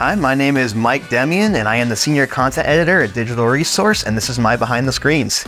Hi, my name is Mike Demian, and I am the Senior Content Editor at Digital Resource, and this is my Behind the Screens.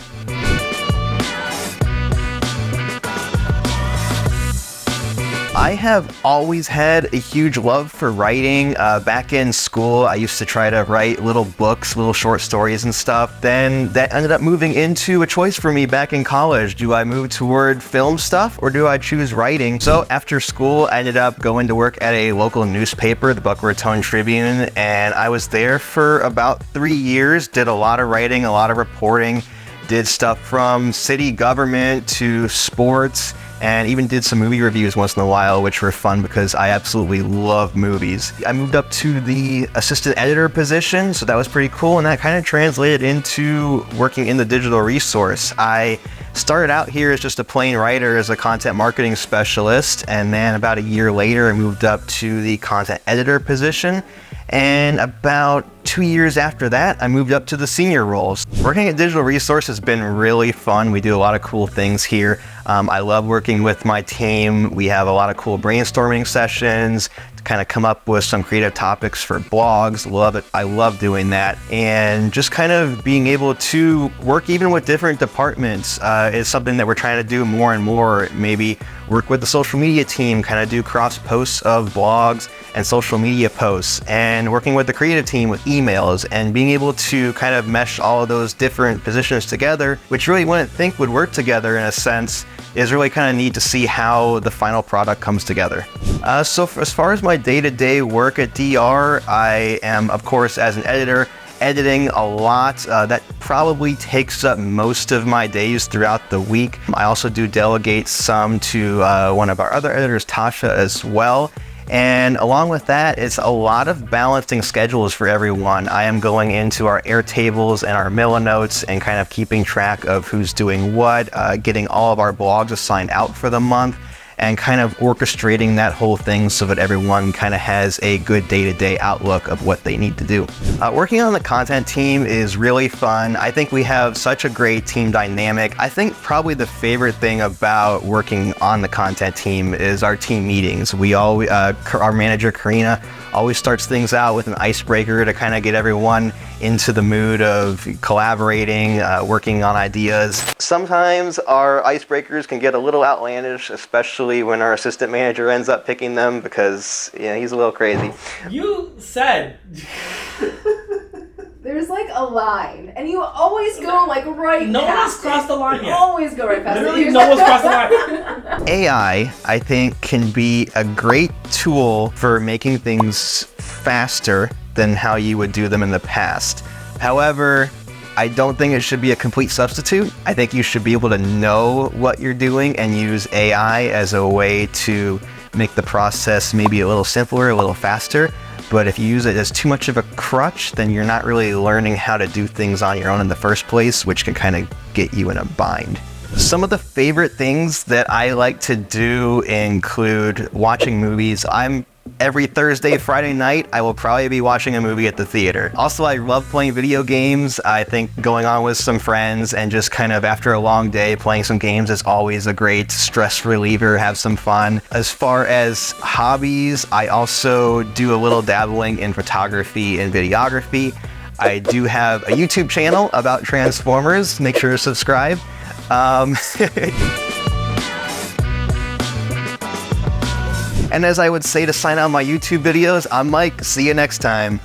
I have always had a huge love for writing. Back in school, I used to try to write little books, little short stories and stuff. Then that ended up moving into a choice for me back in college. Do I move toward film stuff or do I choose writing? So after school, I ended up going to work at a local newspaper, the Boca Raton Tribune, and I was there for about 3 years, did a lot of writing, a lot of reporting, did stuff from city government to sports, and even did some movie reviews once in a while, which were fun because I absolutely love movies. I moved up to the assistant editor position, so that was pretty cool, and that kind of translated into working in the digital resource. I started out here as just a plain writer, as a content marketing specialist, and then about a year later I moved up to the content editor position, and about 2 years after that, I moved up to the senior roles. Working at Digital Resource has been really fun. We do a lot of cool things here. I love working with my team. We have a lot of cool brainstorming sessions to kind of come up with some creative topics for blogs. Love it. I love doing that. And just kind of being able to work even with different departments is something that we're trying to do more and more. Maybe work with the social media team, kind of do cross posts of blogs and social media posts, and working with the creative team with emails, and being able to kind of mesh all of those different positions together, which really wouldn't think would work together in a sense, is really kind of neat to see how the final product comes together. So as far as my day-to-day work at DR, I am, of course, as an editor, editing a lot. That probably takes up most of my days throughout the week. I also do delegate some to one of our other editors, Tasha, as well. And along with that, it's a lot of balancing schedules for everyone. I am going into our Airtables and our Millinotes and kind of keeping track of who's doing what, getting all of our blogs assigned out for the month, and kind of orchestrating that whole thing so that everyone kind of has a good day-to-day outlook of what they need to do. Working on the content team is really fun. I think we have such a great team dynamic. I think probably the favorite thing about working on the content team is our team meetings. We always, our manager, Karina, always starts things out with an icebreaker to kind of get everyone into the mood of collaborating, working on ideas. Sometimes our icebreakers can get a little outlandish, especially when our assistant manager ends up picking them because, he's a little crazy. You said... There's like a line, and you always go like right No one has past crossed the line You yet. always go right past Literally, it. no one's crossed the line. AI, I think, can be a great tool for making things faster than how you would do them in the past. However, I don't think it should be a complete substitute. I think you should be able to know what you're doing and use AI as a way to make the process maybe a little simpler, a little faster. But if you use it as too much of a crutch, then you're not really learning how to do things on your own in the first place, which can kind of get you in a bind. Some of the favorite things that I like to do include watching movies. Every Thursday, Friday night, I will probably be watching a movie at the theater. Also, I love playing video games. I think going on with some friends and just kind of after a long day, playing some games is always a great stress reliever, have some fun. As far as hobbies, I also do a little dabbling in photography and videography. I do have a YouTube channel about Transformers. Make sure to subscribe. And as I would say to sign out my YouTube videos, I'm Mike. See you next time.